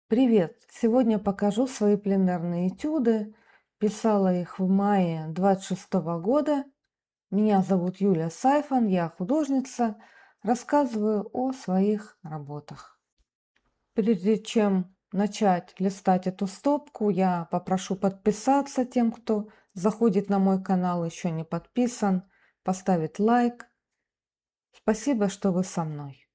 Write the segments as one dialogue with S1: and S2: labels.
S1: Привет! Сегодня покажу свои пленэрные этюды. Писала их в мае 26 года. Меня зовут Юлия Сайфан, я художница. Рассказываю о своих работах. Прежде чем начать листать эту стопку, я попрошу подписаться тем, кто заходит на мой канал, еще не подписан, поставить лайк. Спасибо, что вы со мной.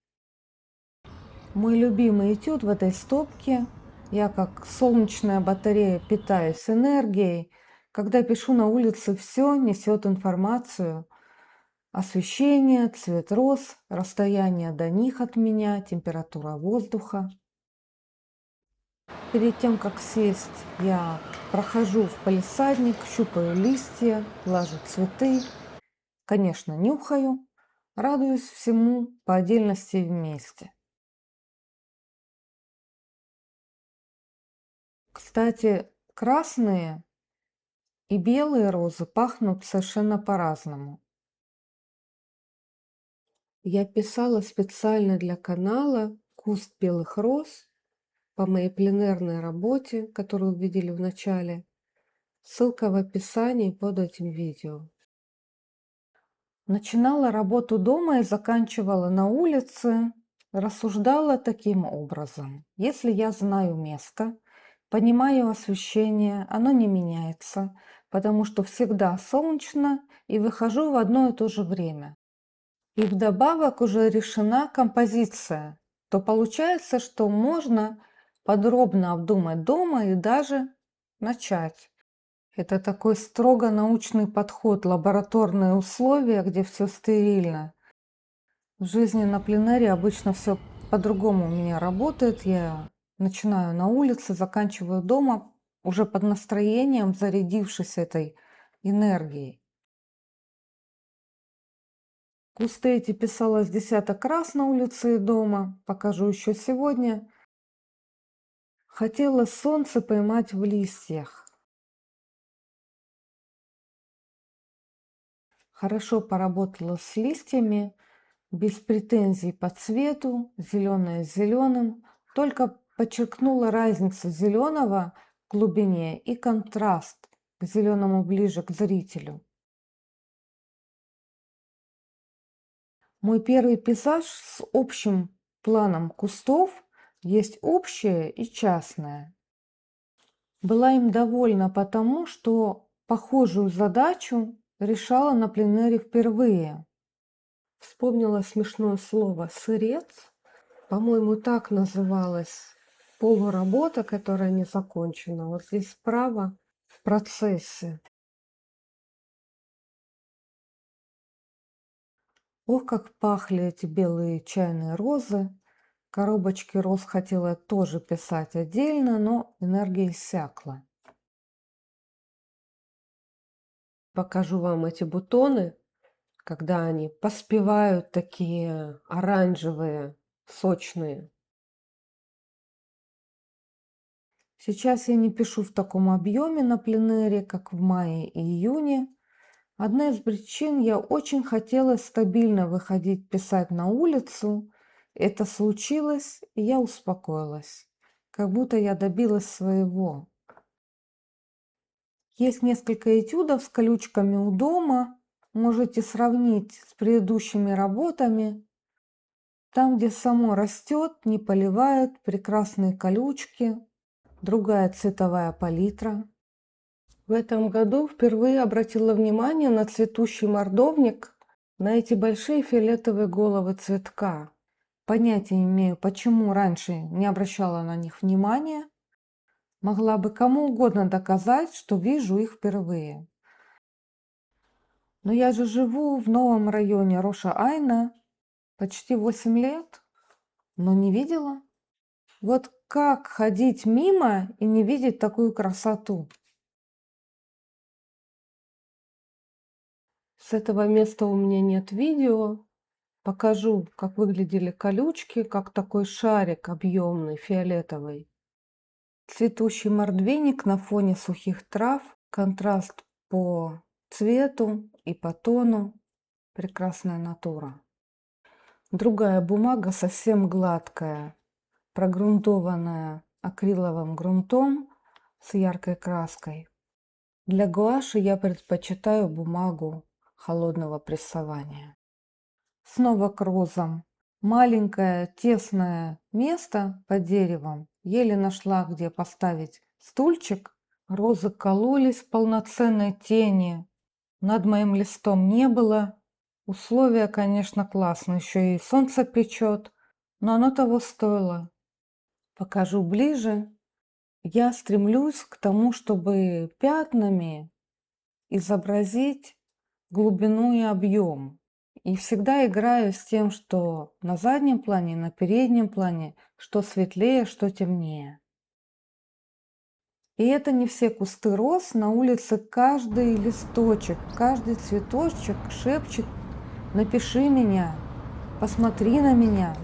S1: Мой любимый этюд в этой стопке. Я как солнечная батарея питаюсь энергией. Когда пишу на улице, все несет информацию. Освещение, цвет роз, расстояние до них от меня, температура воздуха. Перед тем, как сесть, я прохожу в палисадник, щупаю листья, глажу цветы. Конечно, нюхаю, радуюсь всему по отдельности и вместе. Кстати, красные и белые розы пахнут совершенно по-разному. Я писала специально для канала куст белых роз по моей пленэрной работе, которую вы видели в начале. Ссылка в описании под этим видео. Начинала работу дома и заканчивала на улице. Рассуждала таким образом. Если я знаю место, понимаю освещение, оно не меняется, потому что всегда солнечно и выхожу в одно и то же время. И вдобавок уже решена композиция, то получается, что можно подробно обдумать дома и даже начать. Это такой строго научный подход, лабораторные условия, где все стерильно. В жизни на пленэре обычно все по-другому у меня работает. Я начинаю на улице, заканчиваю дома, уже под настроением, зарядившись этой энергией. Кусты эти писала с десяток раз на улице и дома. Покажу еще сегодня. Хотела солнце поймать в листьях. Хорошо поработала с листьями, без претензий по цвету, зеленое с зеленым. Только подчеркнула разницу зеленого в глубине и контраст к зеленому ближе к зрителю. Мой первый пейзаж с общим планом кустов есть общее и частное. Была им довольна потому, что похожую задачу решала на пленэре впервые. Вспомнила смешное слово «сырец». По-моему, так называлась полуработа, которая не закончена. Вот здесь справа в процессе. Ох, как пахли эти белые чайные розы. Коробочки роз хотела тоже писать отдельно, но энергия иссякла. Покажу вам эти бутоны, когда они поспевают такие оранжевые, сочные. Сейчас я не пишу в таком объеме на пленэре, как в мае и июне. Одна из причин, я очень хотела стабильно выходить писать на улицу. Это случилось, и я успокоилась. Как будто я добилась своего. Есть несколько этюдов с колючками у дома. Можете сравнить с предыдущими работами. Там, где само растет, не поливает, прекрасные колючки, другая цветовая палитра. В этом году впервые обратила внимание на цветущий мордовник, на эти большие фиолетовые головы цветка. Понятия не имею, почему раньше не обращала на них внимания. Могла бы кому угодно доказать, что вижу их впервые. Но я же живу в новом районе Роша-Айна почти 8 лет, но не видела. Вот как ходить мимо и не видеть такую красоту? С этого места у меня нет видео. Покажу, как выглядели колючки, как такой шарик объемный, фиолетовый. Цветущий мордвиник на фоне сухих трав. Контраст по цвету и по тону. Прекрасная натура. Другая бумага совсем гладкая, прогрунтованная акриловым грунтом с яркой краской. Для гуаши я предпочитаю бумагу холодного прессования. Снова к розам. Маленькое тесное место под деревом. Еле нашла, где поставить стульчик. Розы кололись в полноценной тени. Над моим листом не было. Условия, конечно, классные. Еще и солнце печет. Но оно того стоило. Покажу ближе. Я стремлюсь к тому, чтобы пятнами изобразить глубину и объем. И всегда играю с тем, что на заднем плане, на переднем плане, что светлее, что темнее. И это не все кусты роз. На улице каждый листочек, каждый цветочек шепчет: напиши меня, посмотри на меня.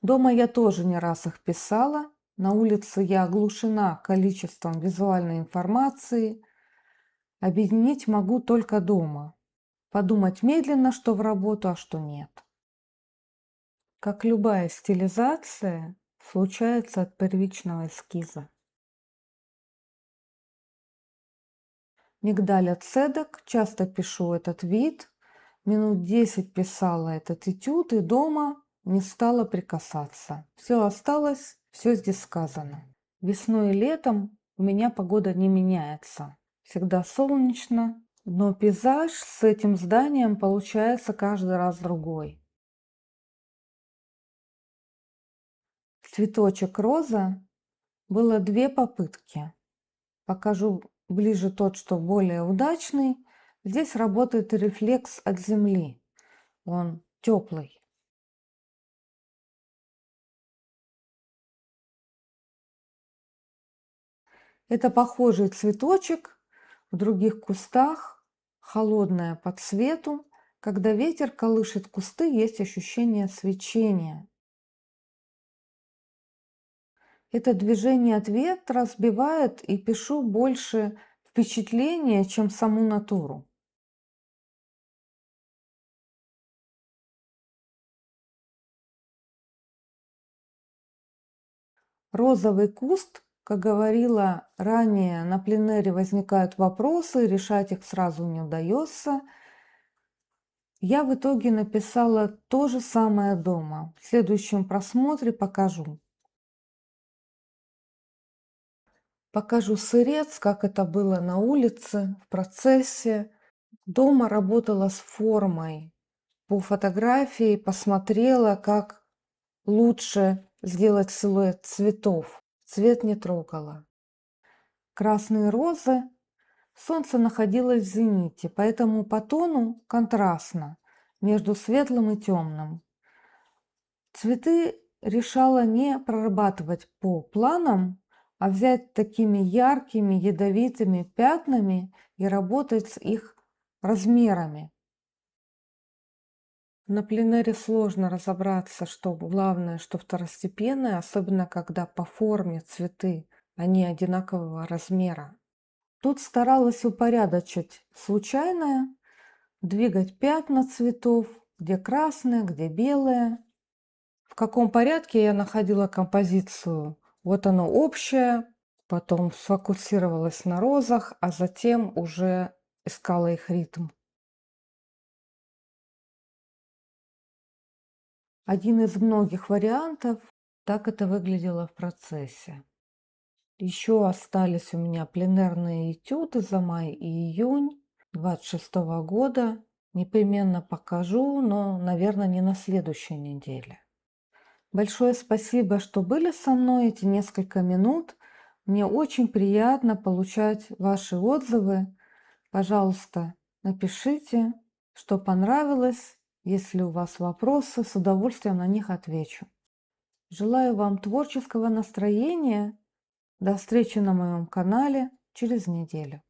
S1: Дома я тоже не раз их писала. На улице я оглушена количеством визуальной информации. Объединить могу только дома. Подумать медленно, что в работу, а что нет. Как любая стилизация, случается от первичного эскиза. Мигдаля цедок, часто пишу этот вид. Минут 10 писала этот этюд и дома не стала прикасаться. Все осталось, все здесь сказано. Весной и летом у меня погода не меняется. Всегда солнечно, но пейзаж с этим зданием получается каждый раз другой. Цветочек роза было 2 попытки. Покажу ближе тот, что более удачный. Здесь работает рефлекс от земли. Он теплый. Это похожий цветочек в других кустах, холодная по цвету. Когда ветер колышет кусты, есть ощущение свечения. Это движение от ветра сбивает, и пишу больше впечатления, чем саму натуру. Розовый куст, как говорила ранее, на пленэре возникают вопросы, решать их сразу не удается. Я в итоге написала то же самое дома. В следующем просмотре покажу. Покажу сырец, как это было на улице, в процессе. Дома работала с формой. По фотографии посмотрела, как лучше сделать силуэт цветов. Цвет не трогала. Красные розы. Солнце находилось в зените, поэтому по тону контрастно между светлым и темным. Цветы решала не прорабатывать по планам, а взять такими яркими ядовитыми пятнами и работать с их размерами. На пленэре сложно разобраться, что главное, что второстепенное, особенно когда по форме цветы, они одинакового размера. Тут старалась упорядочить случайное, двигать пятна цветов, где красное, где белое. В каком порядке я находила композицию? Вот оно общее, потом сфокусировалась на розах, а затем уже искала их ритм. Один из многих вариантов, так это выглядело в процессе. Еще остались у меня пленэрные этюды за май и июнь 26 года. Непременно покажу, но, наверное, не на следующей неделе. Большое спасибо, что были со мной эти несколько минут. Мне очень приятно получать ваши отзывы. Пожалуйста, напишите, что понравилось. Если у вас вопросы, с удовольствием на них отвечу. Желаю вам творческого настроения. До встречи на моем канале через неделю.